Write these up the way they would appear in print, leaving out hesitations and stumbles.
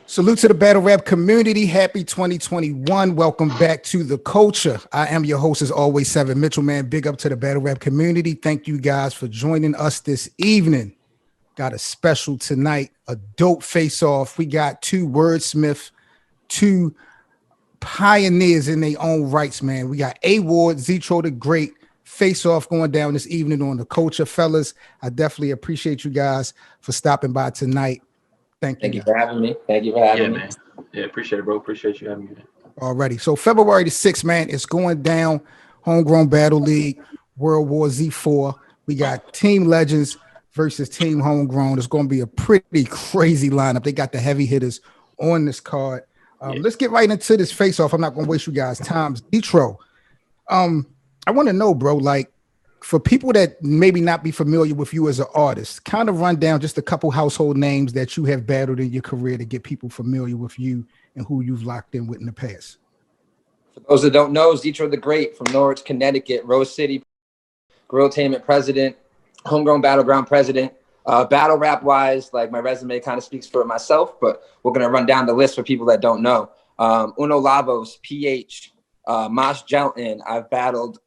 Salute to the battle rap community. Happy 2021. Welcome back to the culture. I am your host, as always, Seven Mitchell, man. Big up to the battle rap community. Thank you guys for joining us this evening. Got a special tonight, a dope face-off. We got two wordsmiths, two pioneers in their own rights, man. We got A-Ward, ZitrotheGreat, face-off going down this evening on the culture. Fellas, I definitely appreciate you guys for stopping by tonight. Thank you for having me. Thank you for having me. Man. Yeah, appreciate it, bro. Appreciate you having me. Alrighty. So February the 6th, man, it's going down. Homegrown Battle League, World War Z4. We got Team Legends versus Team Homegrown. It's going to be a pretty crazy lineup. They got the heavy hitters on this card. Let's get right into this face-off. I'm not going to waste you guys' time. Zitro, I want to know, bro, like, for people that maybe not be familiar with you as an artist, kind of run down just a couple household names that you have battled in your career to get people familiar with you and who you've locked in with in the past. For those that don't know, ZitrotheGreat from Norwich, Connecticut, Rose City, Grilltainment president, Homegrown Battleground president. Battle rap wise, like my resume kind of speaks for myself, but we're going to run down the list for people that don't know. Uno Lavos, PH, Mosh Gelton. I've battled,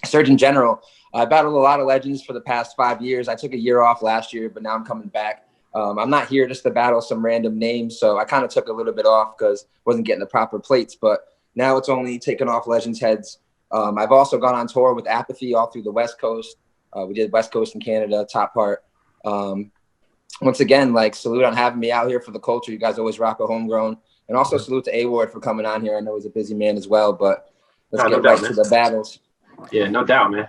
Surgeon General. I battled a lot of legends for the past 5 years. I took a year off last year, but now I'm coming back. I'm not here just to battle some random names, so I kind of took a little bit off because I wasn't getting the proper plates, but now it's only taking off Legends heads. I've also gone on tour with Apathy all through the West Coast. We did West Coast in Canada, top part. Once again, like, salute on having me out here for the culture. You guys always rock a Homegrown. And also salute to A-Ward for coming on here. I know he's a busy man as well, but let's get right to the battles. Yeah, no doubt, man.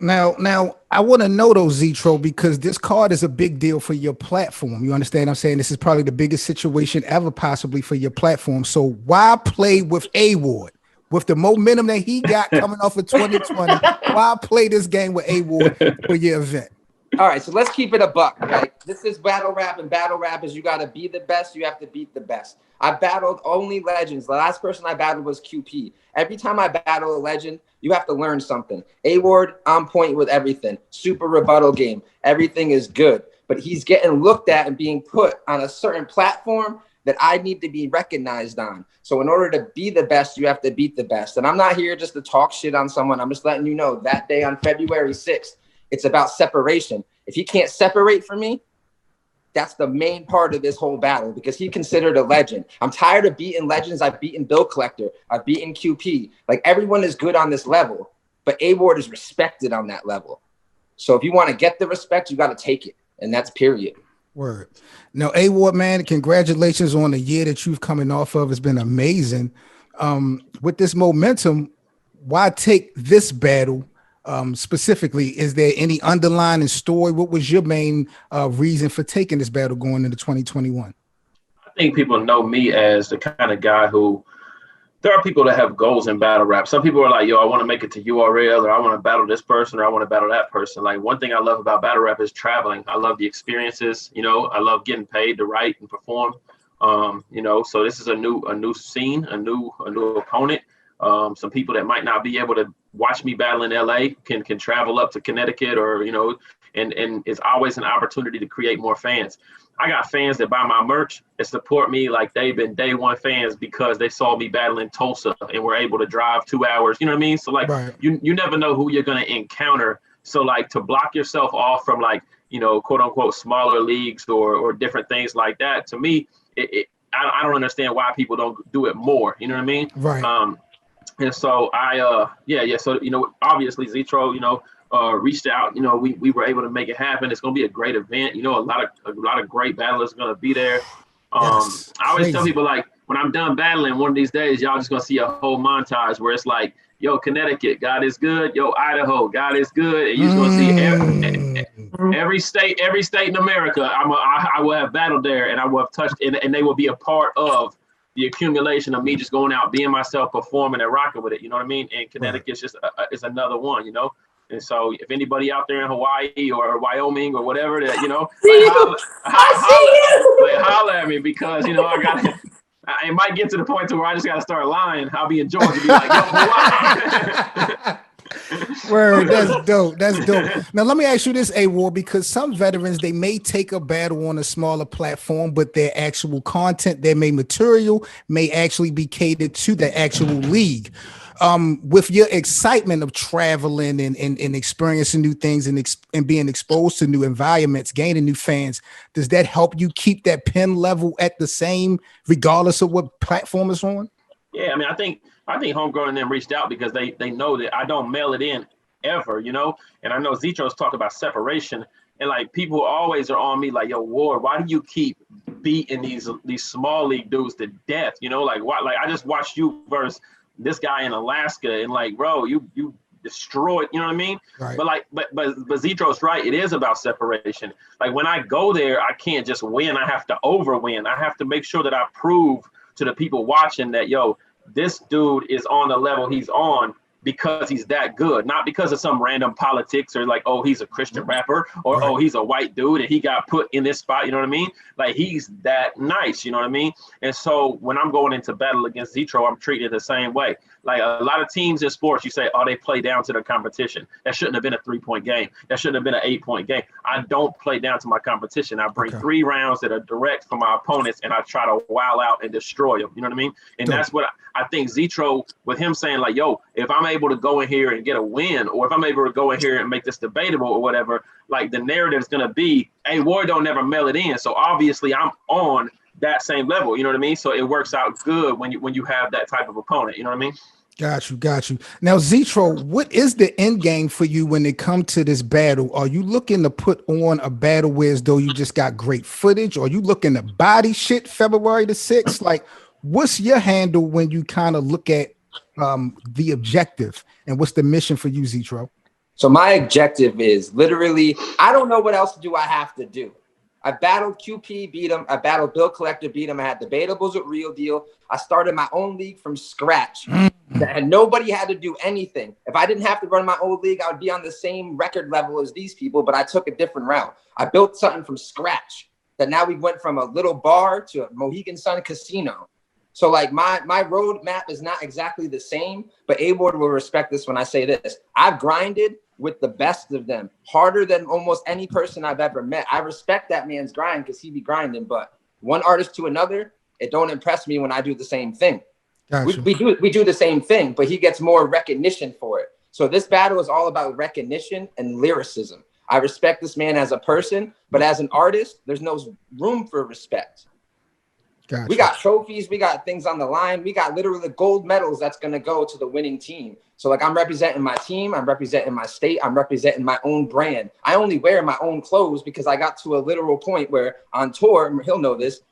Now, I want to know though, Zitro, because this card is a big deal for your platform. You understand what I'm saying? This is probably the biggest situation ever possibly for your platform. So why play with A-Ward? With the momentum that he got coming off of 2020, why play this game with A-Ward for your event? All right, so let's keep it a buck, right? This is battle rap, and battle rap is you got to be the best, you have to beat the best. I battled only legends. The last person I battled was QP. Every time I battle a legend, you have to learn something. A-Ward, on point with everything. Super rebuttal game. Everything is good. But he's getting looked at and being put on a certain platform that I need to be recognized on. So in order to be the best, you have to beat the best. And I'm not here just to talk shit on someone. I'm just letting you know that day on February 6th, it's about separation. If he can't separate from me, that's the main part of this whole battle because he considered a legend. I'm tired of beating legends. I've beaten Bill Collector. I've beaten QP. Like, everyone is good on this level, but A-Ward is respected on that level. So if you want to get the respect, you got to take it. And that's period. Word. Now, A-Ward, man, congratulations on the year that you've coming off of. It's been amazing. With this momentum, why take this battle specifically? Is there any underlying story? What was your main reason for taking this battle going into 2021? I think people know me as the kind of guy who, there are people that have goals in battle rap. Some people are like, yo, I want to make it to URL, or I want to battle this person, or I want to battle that person. Like, one thing I love about battle rap is traveling. I love the experiences, you know, I love getting paid to write and perform. You know, so this is a new scene, a new opponent. Some people that might not be able to watch me battle in LA can travel up to Connecticut, or, you know, and it's always an opportunity to create more fans. I got fans that buy my merch and support me like they've been day one fans because they saw me battle in Tulsa and were able to drive 2 hours. You know what I mean? So like, right. you never know who you're going to encounter. So like, to block yourself off from, like, you know, quote unquote smaller leagues or different things like that, to me, I don't understand why people don't do it more. You know what I mean? Right. And so so, you know, obviously Zitro, you know, reached out, you know, we were able to make it happen. It's going to be a great event. You know, a lot of great battlers are going to be there. Yes, I always tell people, like, when I'm done battling one of these days, y'all just going to see a whole montage where it's like, yo, Connecticut, God is good. Yo, Idaho, God is good. And you're just going to see every state in America. I will have battled there, and I will have touched, and they will be a part of the accumulation of me just going out, being myself, performing and rocking with it. You know what I mean? And Connecticut's just is another one, you know? And so if anybody out there in Hawaii or Wyoming or whatever that, you know, holler at me, because, you know, it might get to the point to where I just got to start lying. I'll be in Georgia, be like, yo, Hawaii. Word, that's dope. That's dope. Now let me ask you this, A War, because some veterans they may take a battle on a smaller platform, but their actual content, their main material may actually be catered to the actual league. With your excitement of traveling and experiencing new things and being exposed to new environments, gaining new fans, does that help you keep that pen level at the same, regardless of what platform it's on? Yeah, I mean, I think Homegrown and them reached out because they know that I don't mail it in ever, you know. And I know Zitro's talk about separation, and like people always are on me like, "Yo, Ward, why do you keep beating these small league dudes to death?" You know, like why? Like I just watched you versus this guy in Alaska, and like, bro, you destroyed. You know what I mean? Right. But Zitro's right. It is about separation. Like when I go there, I can't just win. I have to overwin. I have to make sure that I prove to the people watching that, yo, this dude is on the level he's on because he's that good, not because of some random politics or like, oh, he's a Christian rapper or, right. Oh, he's a white dude and he got put in this spot. You know what I mean? Like he's that nice, you know what I mean? And so when I'm going into battle against Zitro, I'm treated the same way. Like a lot of teams in sports, you say, oh, they play down to their competition. That shouldn't have been a 3-point game. That shouldn't have been an 8-point game. I don't play down to my competition. I bring 3 rounds that are direct from my opponents and I try to wow out and destroy them. You know what I mean? And that's what I think Zitro, with him saying like, yo, if I'm able to go in here and get a win, or if I'm able to go in here and make this debatable or whatever, like the narrative is going to be, hey, Ward don't never mail it in. So obviously I'm on that same level. You know what I mean? So it works out good when you have that type of opponent. You know what I mean? Got you. Now, Zitro, what is the end game for you when it comes to this battle? Are you looking to put on a battle where as though you just got great footage? Or are you looking to body shit February the 6th? Like, what's your handle when you kind of look at the objective, and what's the mission for you, Zitro? So my objective is literally, I don't know what else do I have to do. I battled QP, beat him. I battled Bill Collector, beat him. I had debatables with Real Deal. I started my own league from scratch. And nobody had to do anything. If I didn't have to run my old league, I would be on the same record level as these people, but I took a different route. I built something from scratch that now we went from a little bar to a Mohegan Sun casino. So like my roadmap is not exactly the same, but A-Ward will respect this when I say this. I've grinded with the best of them, harder than almost any person I've ever met. I respect that man's grind because he be grinding, but one artist to another, it don't impress me when I do the same thing. Gotcha. We do the same thing, but he gets more recognition for it. So this battle is all about recognition and lyricism. I respect this man as a person, but as an artist, there's no room for respect. Gotcha. We got trophies, we got things on the line, we got literally gold medals that's going to go to the winning team. So like I'm representing my team, I'm representing my state, I'm representing my own brand. I only wear my own clothes because I got to a literal point where on tour, he'll know this,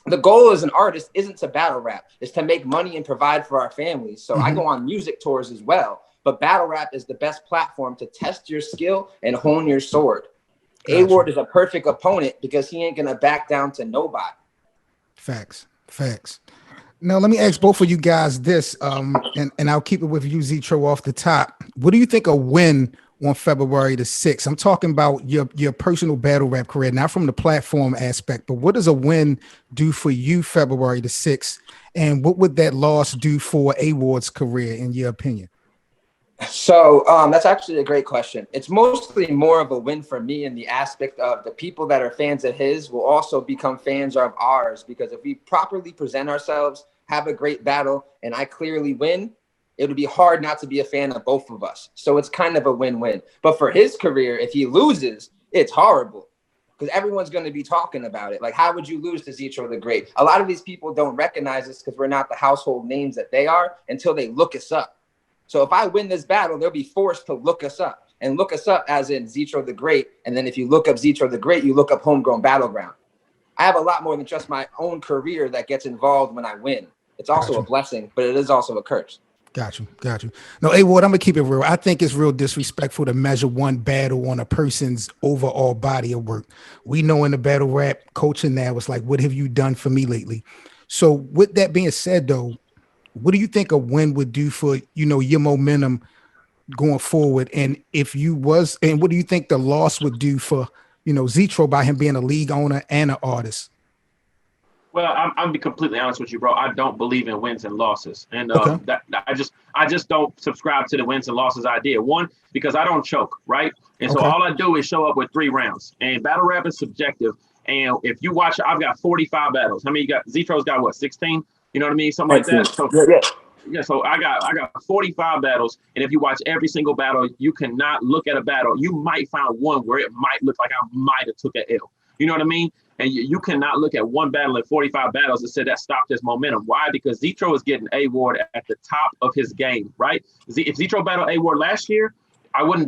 the goal as an artist isn't to battle rap, it's to make money and provide for our families. So I go on music tours as well, but battle rap is the best platform to test your skill and hone your sword. Gotcha. A-Ward is a perfect opponent because he ain't going to back down to nobody. Facts. Now, let me ask both of you guys this, and I'll keep it with you, Zitro, off the top. What do you think a win on February the 6th? I'm talking about your personal battle rap career, not from the platform aspect, but what does a win do for you February the 6th? And what would that loss do for A-Ward's career, in your opinion? So that's actually a great question. It's mostly more of a win for me in the aspect of the people that are fans of his will also become fans of ours, because if we properly present ourselves, have a great battle, and I clearly win, it would be hard not to be a fan of both of us. So it's kind of a win-win. But for his career, if he loses, it's horrible because everyone's going to be talking about it. Like, how would you lose to ZitrotheGreat? A lot of these people don't recognize us because we're not the household names that they are until they look us up. So if I win this battle, they'll be forced to look us up, and look us up as in ZitrotheGreat. And then if you look up ZitrotheGreat, you look up Homegrown Battleground. I have a lot more than just my own career that gets involved when I win. It's also a blessing, but it is also a curse. Got you. No, A-Ward, I'm going to keep it real. I think it's real disrespectful to measure one battle on a person's overall body of work. We know in the battle rap coaching now, it's like, what have you done for me lately? So with that being said, though, what do you think a win would do for, your momentum going forward? And what do you think the loss would do for, Zitro by him being a league owner and an artist? Well, I'm be completely honest with you, bro. I don't believe in wins and losses, and that I just don't subscribe to the wins and losses idea. One, because I don't choke, right? And so all I do is show up with 3 rounds. And battle rap is subjective. And if you watch, I've got 45 battles. How many you got? Zitro's got what, 16? You know what I mean? Something like that. So yeah. So I got 45 battles, and if you watch every single battle, you cannot look at a battle. You might find one where it might look like I might have took an L. You know what I mean? And you cannot look at one battle in 45 battles and say that stopped his momentum. Why? Because Zitro is getting A-Ward at the top of his game, right? If Zitro battled A-Ward last year,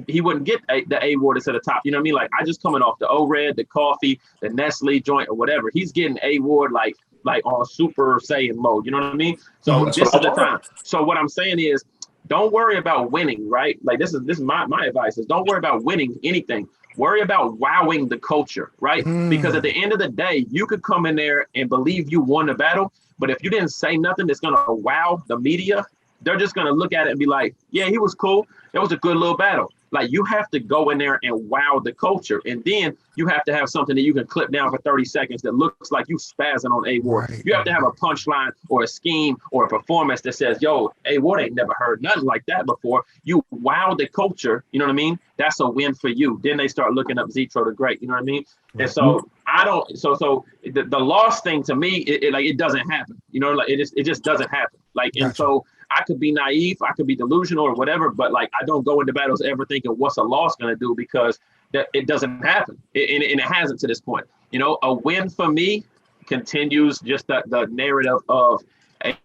he wouldn't get the A-Ward at the top. You know what I mean? Like, I just coming off the O-Red, the coffee, the Nestle joint, or whatever. He's getting A-Ward like on Super Saiyan mode. You know what I mean? So this is the time. So what I'm saying is, don't worry about winning, right? Like, this is my advice is don't worry about winning anything. Worry about wowing the culture, right? Because at the end of the day, you could come in there and believe you won the battle, but if you didn't say nothing that's gonna wow the media, they're just gonna look at it and be like, yeah, he was cool. That was a good little battle. Like, you have to go in there and wow the culture. And then you have to have something that you can clip down for 30 seconds that looks like you spazzing on A-Ward. Right. You have to have a punchline or a scheme or a performance that says, yo, A-Ward ain't never heard nothing like that before. You wow the culture. You know what I mean? That's a win for you. Then they start looking up ZitrotheGreat. You know what I mean? And so the loss thing to me, it doesn't happen. You know, like it just doesn't happen. Like, and so I could be naive, I could be delusional or whatever, but like, I don't go into battles ever thinking what's a loss going to do, because it doesn't happen. And it hasn't to this point. You know, a win for me continues just the narrative of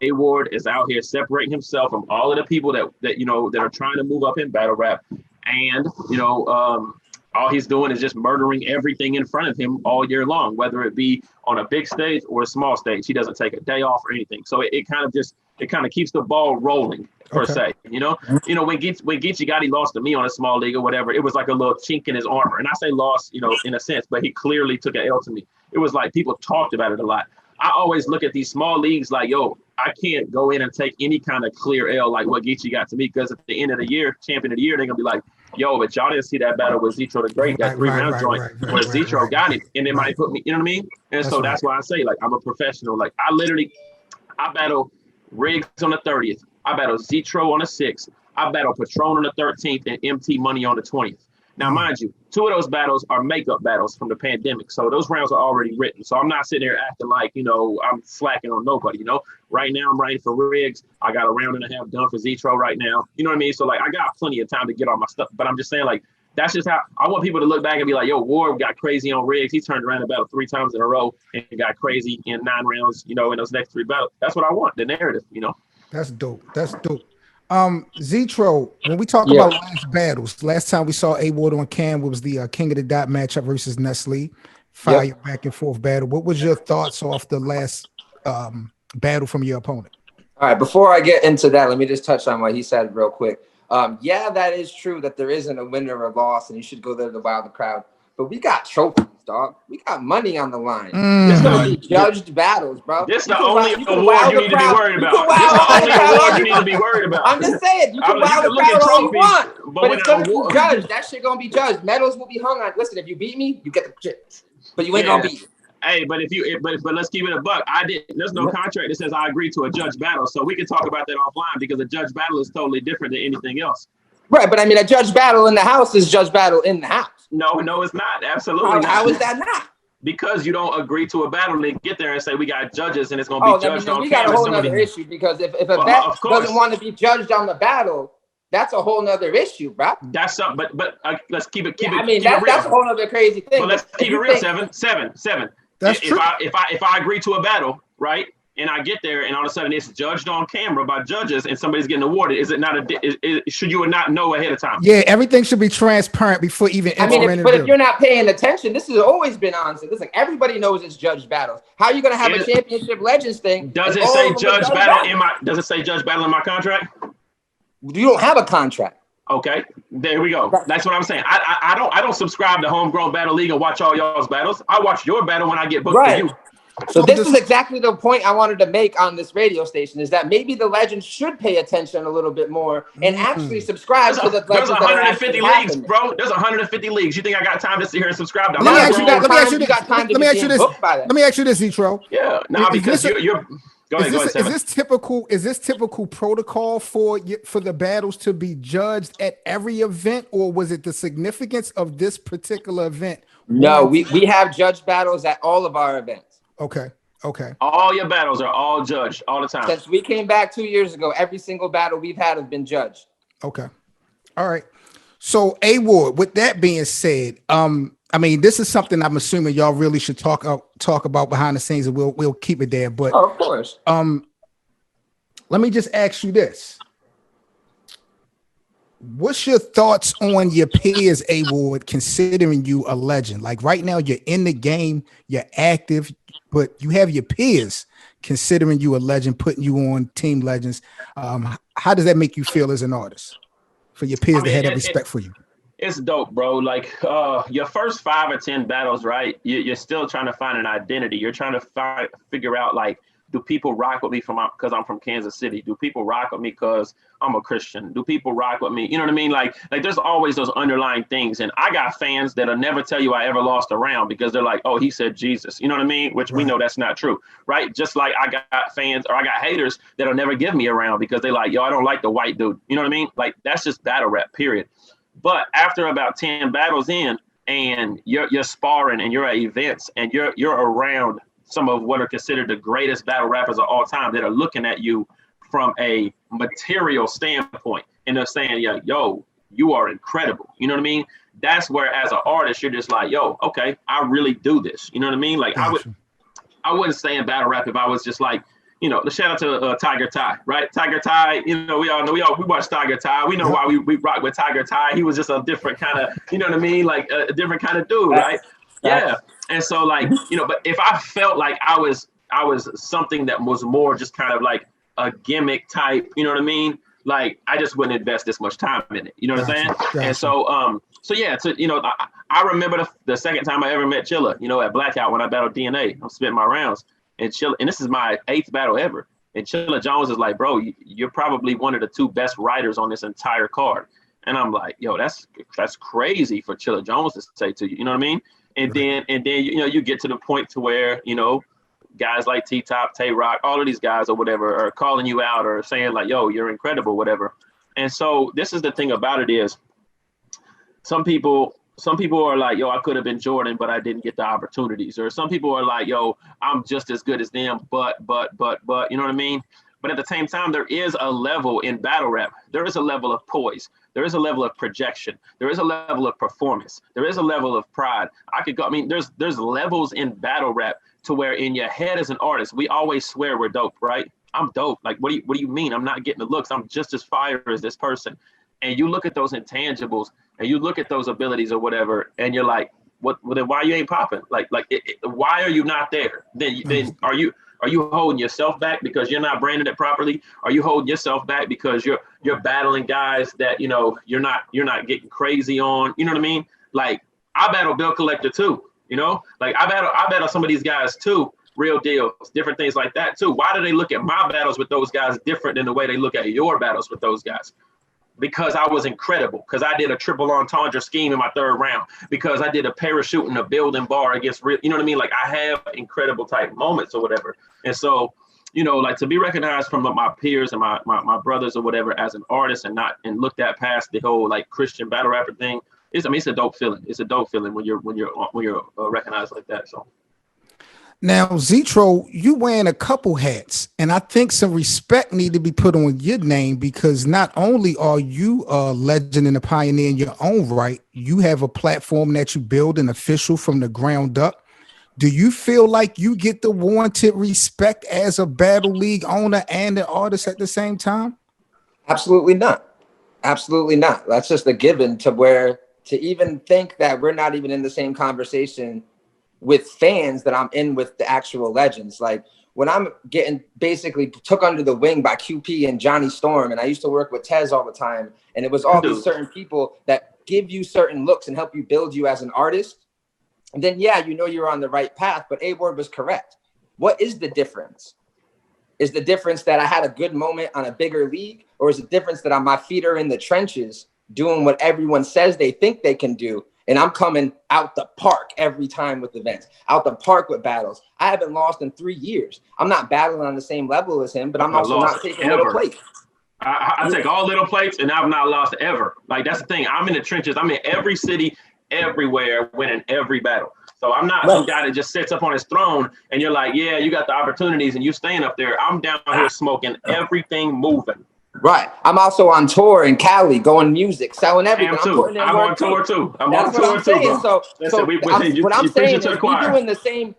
A-Ward is out here separating himself from all of the people that you know, that are trying to move up in battle rap. And, you know, all he's doing is just murdering everything in front of him all year long, whether it be on a big stage or a small stage. He doesn't take a day off or anything. So it kind of keeps the ball rolling, per se. You know, when Geechee Gotti lost to me on a small league or whatever, it was like a little chink in his armor. And I say lost, you know, in a sense, but he clearly took an L to me. It was like people talked about it a lot. I always look at these small leagues like, yo, I can't go in and take any kind of clear L like what Geechee got to me, because at the end of the year, champion of the year, they're gonna be like, yo, but y'all didn't see that battle with ZitrotheGreat, that 3-round joint where Zitro got it, and it might put me, you know what I mean? And so that's why I say, like, I'm a professional. Like, I battle Riggs on the 30th. I battle Zitro on the 6th. I battle Patron on the 13th and MT Money on the 20th. Now, mind you, 2 of those battles are makeup battles from the pandemic. So those rounds are already written. So I'm not sitting there acting like, you know, I'm slacking on nobody, you know. Right now, I'm writing for Riggs. I got a round and a half done for Zitro right now. You know what I mean? So, like, I got plenty of time to get all my stuff. But I'm just saying, like, that's just how I want people to look back and be like, yo, Ward got crazy on Riggs. He turned around about 3 times in a row and got crazy in 9 rounds, you know, in those next 3 battles. That's what I want, the narrative, you know. That's dope. That's dope. Zitro, when we talk about last battles, last time we saw A-Ward on cam was the King of the Dot matchup versus Nestle. Fire back and forth battle. What was your thoughts off the last battle from your opponent? All right, before I get into that, let me just touch on what he said real quick. Yeah, that is true that there isn't a winner or loss, and you should go there to wow the crowd. But we got trophies, dog. We got money on the line. It's gonna be judged battles, bro. This is the only award you need to be worried about. This is the only award you need to be worried about. I'm just saying, you can wow the crowd all you want, but it's gonna be judged. That shit gonna be judged. Medals will be hung on. Listen, if you beat me, you get the shit, but you ain't gonna beat me. Hey, but but let's keep it a buck. There's no contract that says I agree to a judge battle, so we can talk about that offline, because a judge battle is totally different than anything else. Right, but I mean, a judge battle in the house is judge battle in the house. No, it's not. Absolutely not. How is that not? Because you don't agree to a battle and get there and say we got judges and it's gonna be judged on camera. We got a whole other issue, because if a vet doesn't want to be judged on the battle, that's a whole nother issue, bro. That's something, but let's keep it. I mean, that's a whole other crazy thing. But let's keep it real. Seven. That's true. If I agree to a battle, right, and I get there and all of a sudden it's judged on camera by judges and somebody's getting awarded, is it not should you not know ahead of time? Yeah, everything should be transparent before even entering. But if you're not paying attention, this has always been on. So this, like, everybody knows it's judged battles. How are you gonna have a championship legends thing? Does it say judge battle in my? Does it say judge battle in my contract? You don't have a contract. Okay, there we go. That's what I'm saying. I don't subscribe to Homegrown Battle League and watch all y'all's battles. I watch your battle when I get booked to you. So this is exactly the point I wanted to make on this radio station, is that maybe the legends should pay attention a little bit more and actually subscribe to the legends. There's 150 leagues, bro. There's 150 leagues. You think I got time to sit here and subscribe to? Let me ask you this, Zitro. Yeah, no, because you're. Go ahead, is this typical protocol for the battles to be judged at every event, or was it the significance of this particular event? No, we have judged battles at all of our events. Okay. All your battles are all judged all the time. Since we came back 2 years ago, every single battle we've had has been judged. Okay. All right. So, A-Ward, with that being said, I mean, this is something I'm assuming y'all really should talk about behind the scenes, and we'll keep it there. But of course. Let me just ask you this. What's your thoughts on your peers, A-Ward, considering you a legend? Like right now, you're in the game, you're active, but you have your peers considering you a legend, putting you on Team Legends. How does that make you feel as an artist? For your peers to have that respect for you? It's dope, bro. Like your first 5 or 10 battles, right? You're still trying to find an identity. You're trying to figure out, like, do people rock with me because I'm from Kansas City? Do people rock with me because I'm a Christian? Do people rock with me? You know what I mean? Like there's always those underlying things. And I got fans that'll never tell you I ever lost a round because they're like, oh, he said Jesus. You know what I mean? Which we know that's not true, right? Just like I got fans or I got haters that'll never give me a round because they like, yo, I don't like the white dude. You know what I mean? Like that's just battle rap, period. But after about 10 battles in and you're sparring and you're at events and you're around some of what are considered the greatest battle rappers of all time that are looking at you from a material standpoint. And they're saying, yeah, yo, you are incredible. You know what I mean? That's where as an artist, you're just like, yo, okay, I really do this. You know what I mean? Like I wouldn't stay in battle rap if I was just like, you know, the shout out to Tiger Ty, right? Tiger Ty, you know, we all know, we watch Tiger Ty. We know why we rock with Tiger Ty. He was just a different kind of, you know what I mean? Like a different kind of dude, right? Yeah. And so like, you know, but if I felt like I was something that was more just kind of like a gimmick type, you know what I mean? Like I just wouldn't invest this much time in it. You know what I'm saying? Gotcha. And so yeah, you know, I remember the second time I ever met Chilla, you know, at Blackout when I battled DNA. I'm spitting my rounds. And Chilla, and this is my 8th battle ever. And Chilla Jones is like, bro, you're probably one of the 2 best writers on this entire card. And I'm like, yo, that's crazy for Chilla Jones to say to you. You know what I mean? And then you know, you get to the point to where, you know, guys like T-Top, Tay-Rock, all of these guys or whatever are calling you out or saying like, yo, you're incredible, whatever. And so this is the thing about it is some people are like, yo, I could have been Jordan, but I didn't get the opportunities. Or some people are like, yo, I'm just as good as them, but, you know what I mean? But at the same time, there is a level in battle rap. There is a level of poise. There is a level of projection. There is a level of performance. There is a level of pride. There's levels in battle rap to where in your head as an artist, we always swear we're dope, right? I'm dope. Like, what do you mean? I'm not getting the looks. I'm just as fire as this person. And you look at those intangibles and you look at those abilities or whatever, and you're like, well, then why you ain't popping? Why are you not there? Then are you holding yourself back because you're not branding it properly? Are you holding yourself back because you're battling guys that, you know, you're not getting crazy on? You know what I mean? Like I battle Bill Collector too, you know, like I battle some of these guys too, real deal, different things like that too. Why do they look at my battles with those guys different than the way they look at your battles with those guys? Because I was incredible, because I did a triple entendre scheme in my 3rd round, because I did a parachute in a building bar against real, you know what I mean? Like I have incredible type moments or whatever. And so, you know, like to be recognized from my peers and my brothers or whatever as an artist and looked at past the whole like Christian battle rapper thing, it's a dope feeling. It's a dope feeling when you're recognized like that. So. Now, Zitro, you wearing a couple hats, and I think some respect need to be put on your name because not only are you a legend and a pioneer in your own right, you have a platform that you build an official from the ground up. Do you feel like you get the warranted respect as a Battle League owner and an artist at the same time? Absolutely not. Absolutely not. That's just a given to even think that we're not even in the same conversation with fans that I'm in with the actual legends. Like when I'm getting basically took under the wing by QP and JonnyStorm, and I used to work with Tez all the time, and it was all these certain people that give you certain looks and help you build you as an artist, and then yeah, you know you're on the right path. But A-Ward was correct. What is the difference? Is the difference that I had a good moment on a bigger league, or is the difference that my feet are in the trenches doing what everyone says they think they can do, and I'm coming out the park every time with events, out the park with battles? I haven't lost in 3 years. I'm not battling on the same level as him, but I'm also not taking little plates. I take all little plates, and I've not lost ever. Like, that's the thing. I'm in the trenches. I'm in every city, everywhere, winning every battle. So I'm not some guy that just sits up on his throne and you're like, yeah, you got the opportunities and you staying up there. I'm down here smoking everything moving. Right. I'm also on tour in Cali, going music, selling everything. I'm on tour too. I'm on tour too, bro. So what I'm saying is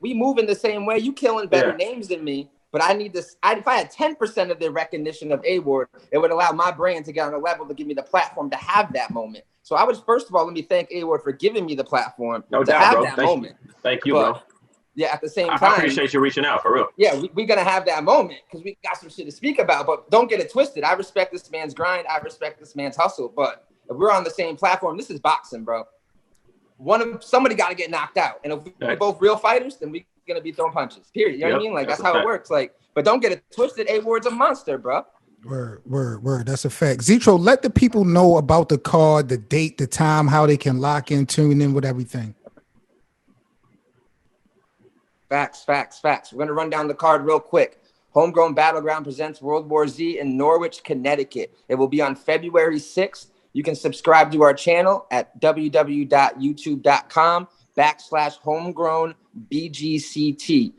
we move in the same way. You killing better names than me. But I need this. If I had 10% of the recognition of A-Ward, it would allow my brand to get on a level to give me the platform to have that moment. So I would, first of all, let me thank A-Ward for giving me the platform to have that moment. Thank you, bro. Yeah, at the same time, I appreciate you reaching out, for real. Yeah, we're going to have that moment because we got some shit to speak about. But don't get it twisted. I respect this man's grind. I respect this man's hustle. But if we're on the same platform, this is boxing, bro. Somebody got to get knocked out. And if we're both real fighters, then we're going to be throwing punches, period. You know what I mean? Like, that's how it works. Like, but don't get it twisted. A-Ward's a monster, bro. Word. That's a fact. Zitro, let the people know about the card, the date, the time, how they can lock in, tune in with everything. Facts. We're going to run down the card real quick. Homegrown Battleground presents World War Z in Norwich, Connecticut. It will be on February 6th. You can subscribe to our channel at www.youtube.com/homegrownbgct.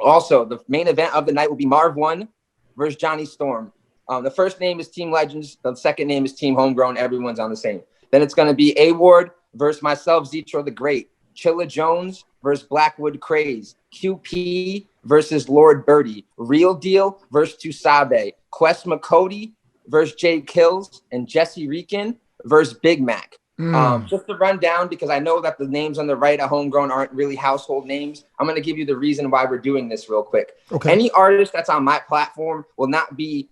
Also, the main event of the night will be MarvWon versus JonnyStorm. The first name is Team Legends. The second name is Team Homegrown. Everyone's on the same. Then it's going to be A-Ward versus myself, ZitrotheGreat. Chilla Jones versus Blaqwood Craz. QP versus Lord Birdy. Real Deal versus Sabe. Quest Mcody versus J Klz. And Jesse Rican versus Big Mac. Just to run down, because I know that the names on the right at Homegrown aren't really household names, I'm going to give you the reason why we're doing this real quick. Okay. Any artist that's on my platform will not be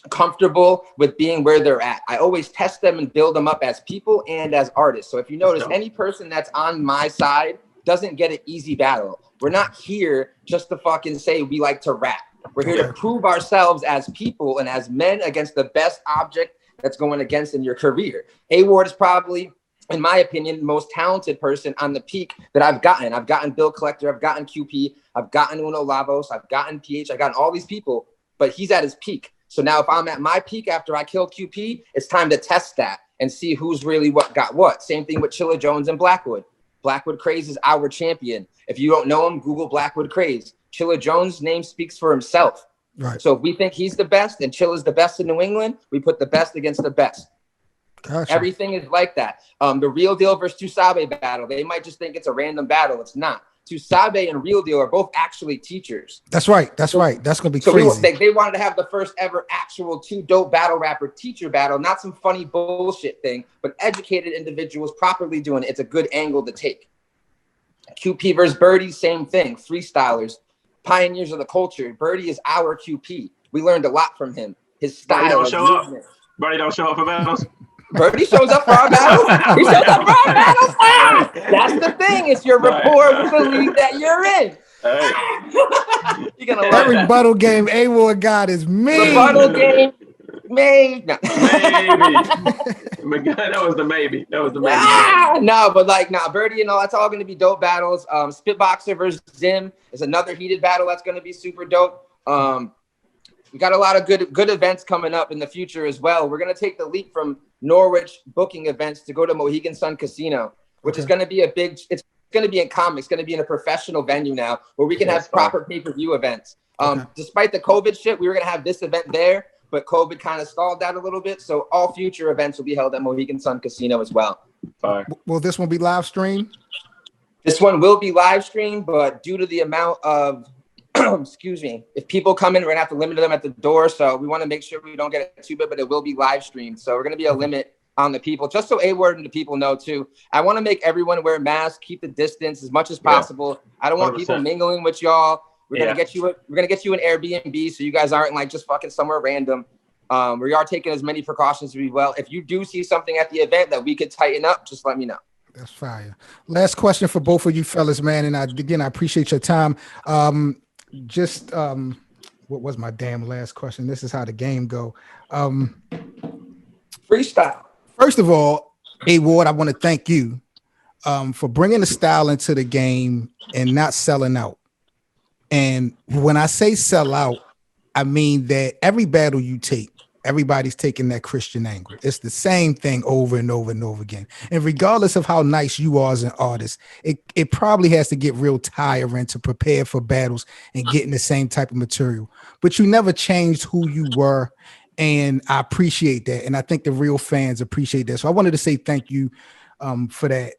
comfortable with being where they're at. I always test them and build them up as people and as artists. So if you notice, any person that's on my side doesn't get an easy battle. We're not here just to fucking say we like to rap. We're here to prove ourselves as people and as men against the best object that's going against in your career. A-Ward is probably, in my opinion, the most talented person on the peak that I've gotten. I've gotten Bill Collector, I've gotten QP, I've gotten Uno Lavos, I've gotten PH, I've gotten all these people, but he's at his peak. So now if I'm at my peak after I kill QP, it's time to test that and see who's really got what. Same thing with Chilla Jones and Blaqwood. Blaqwood Craz is our champion. If you don't know him, Google Blaqwood Craz. Chilla Jones' name speaks for himself. Right. So if we think he's the best and Chilla's the best in New England, we put the best against the best. Gotcha. Everything is like that. The Real Deal versus Sabe battle, they might just think it's a random battle. It's not. Sabe and Real Deal are both actually teachers. That's right. That's going to be crazy. They wanted to have the first ever actual two dope battle rapper teacher battle, not some funny bullshit thing, but educated individuals properly doing it. It's a good angle to take. QP versus Birdy, same thing. Freestylers. Pioneers of the culture. Birdy is our QP. We learned a lot from him. His style. Birdy don't show up for battles. Birdy shows up for our battles. He shows up for our battles. That's the thing. It's your rapport with the league that you're in. You're gonna that rebuttal game A-Ward God is mean. Rebuttal game. Maybe. No. Maybe. That was the maybe. Birdy and all, that's all going to be dope battles. Spitboxer versus Zim is another heated battle that's going to be super dope. We got a lot of good events coming up in the future as well. We're going to take the leap from Norwich booking events to go to Mohegan Sun Casino, which is going to be it's going to be in comics. It's going to be in a professional venue now where we can have proper pay-per-view events. Despite the COVID shit, we were going to have this event there, but COVID kind of stalled that a little bit. So all future events will be held at Mohegan Sun Casino as well. Will this one be live streamed? This one will be live streamed, but due to the amount of, excuse me, if people come in, we're gonna have to limit them at the door. So we want to make sure we don't get it too big, but it will be live streamed. So we're gonna be a limit on the people, just so A-Word and the people know too. I want to make everyone wear masks, keep the distance as much as possible. I don't want 100%. People mingling with y'all. We're gonna get you an Airbnb so you guys aren't like just fucking somewhere random. We are taking as many precautions as we will. If you do see something at the event that we could tighten up, just let me know. That's fire. Last question for both of you fellas, man. And I appreciate your time. What was my damn last question? This is how the game go. Freestyle. First of all, A Ward, I want to thank you for bringing the style into the game and not selling out. And when I say sell out, I mean that every battle you take, everybody's taking that Christian angle. It's the same thing over and over and over again. And regardless of how nice you are as an artist, it probably has to get real tiring to prepare for battles and getting the same type of material. But you never changed who you were. And I appreciate that. And I think the real fans appreciate that. So I wanted to say thank you for that.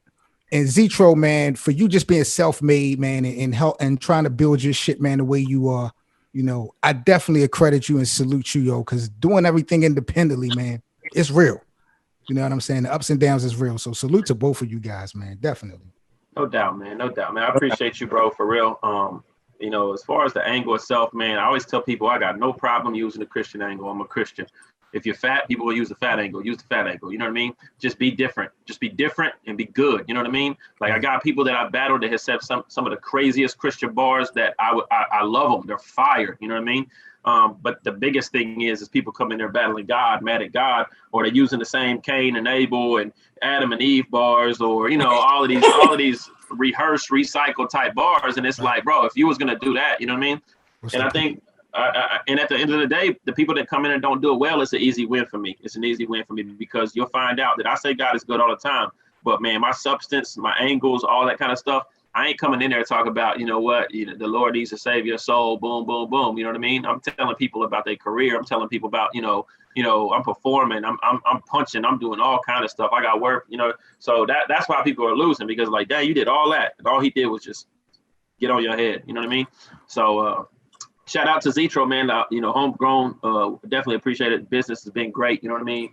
And Zitro, man, for you just being self-made, man, and help and trying to build your shit, man, the way you are. You know, I definitely accredit you and salute you, yo, because doing everything independently, man, it's real. You know what I'm saying? The ups and downs is real. So salute to both of you guys, man. Definitely. No doubt, man. No doubt, man. I appreciate you, bro, for real. You know, as far as the angle itself, man, I always tell people I got no problem using the Christian angle. I'm a Christian. If you're fat, people will use the fat angle. Use the fat angle. You know what I mean? Just be different. Just be different and be good. You know what I mean? Like I got people that I battled that have said some of the craziest Christian bars that I love them. They're fire. You know what I mean? But the biggest thing is people come in there battling God, mad at God, or they're using the same Cain and Abel and Adam and Eve bars, or you know all of these rehearsed, recycled type bars. And it's like, bro, if you was gonna do that, you know what I mean? And I think. And at the end of the day, the people that come in and don't do it well, it's an easy win for me. It's an easy win for me because you'll find out that I say God is good all the time. But, man, my substance, my angles, all that kind of stuff, I ain't coming in there to talk about, you know what, the Lord needs to save your soul, boom, boom, boom. You know what I mean? I'm telling people about their career. I'm telling people about, you know, I'm performing, I'm punching, I'm doing all kind of stuff. I got work, you know. So that's why people are losing because, like, dang, you did all that. And all he did was just get on your head. You know what I mean? So, shout out to Zitro, man. You know, Homegrown, definitely appreciate it. Business has been great. You know what I mean?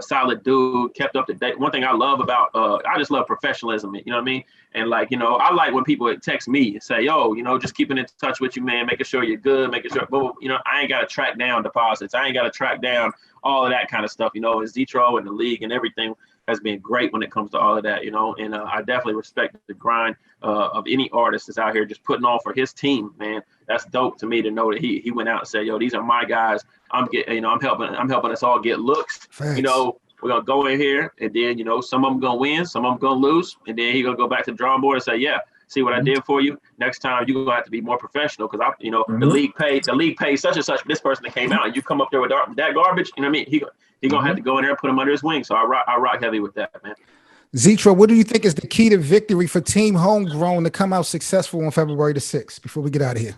Solid dude, kept up to date. One thing I love about, I just love professionalism. You know what I mean? And like, you know, I like when people text me and say, yo, you know, just keeping in touch with you, man, making sure you're good, making sure, boom, you know, I ain't got to track down deposits. I ain't got to track down all of that kind of stuff, you know, and Zitro and the league and everything has been great when it comes to all of that, you know, and I definitely respect the grind of any artist that's out here just putting on for his team, man. That's dope to me to know that he went out and said, yo, these are my guys. I'm helping us all get looks. Thanks. You know, we're gonna go in here and then, you know, some of them gonna win, some of them gonna lose, and then he gonna go back to the drawing board and say, yeah, see what I did for you. Next time you're gonna have to be more professional because the league paid such and such for this person that came out, and you come up there with that garbage. You know what I mean? He gonna have to go in there and put him under his wing. So I rock heavy with that, man. Zitro, what do you think is the key to victory for Team Homegrown to come out successful on February the 6th? Before we get out of here,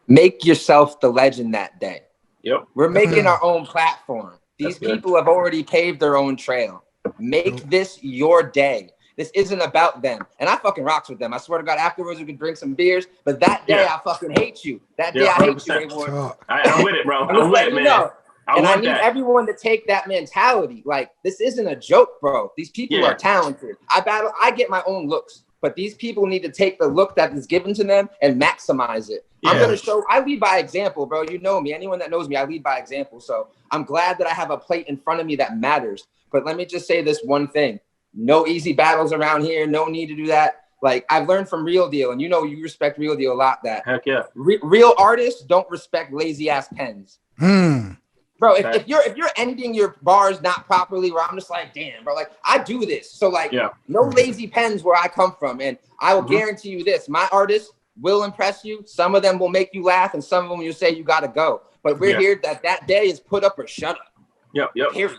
make yourself the legend that day. Yep, we're making our own platform. These people have already paved their own trail. Make this your day. This isn't about them. And I fucking rocks with them. I swear to God, afterwards we can drink some beers. But that day I fucking hate you. That day I hate you, everyone. I'm with it, bro. I'm with it, man. I need everyone to take that mentality. Like, this isn't a joke, bro. These people are talented. I get my own looks. But these people need to take the look that is given to them and maximize it. Yeah. I'm going to show, I lead by example, bro. You know me. Anyone that knows me, I lead by example. So I'm glad that I have a plate in front of me that matters. But let me just say this one thing. No easy battles around here. No need to do that. Like, I've learned from Real Deal, and you know you respect Real Deal a lot, that heck yeah. Real artists don't respect lazy ass pens. Bro, if you're ending your bars not properly, where I'm just like, damn, bro, like I do this. So like, no lazy pens where I come from. And I will guarantee you this, my artists will impress you. Some of them will make you laugh, and some of them you'll say you got to go. But we're here that day is put up or shut up. Yep. Period.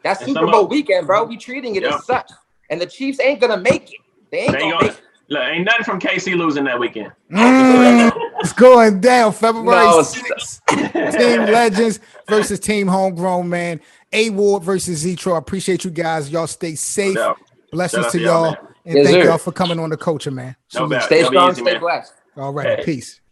That's Super Bowl weekend, bro. We treating it as such. And the Chiefs ain't going to make it. They ain't going to make it. Look, ain't nothing from KC losing that weekend. It's going down February 6th. Team Legends versus Team Homegrown, man. A Ward versus Zitro. I appreciate you guys. Y'all stay safe. Blessings to y'all. And thank y'all for coming on the culture, man. Stay strong, stay blessed. All right. Peace.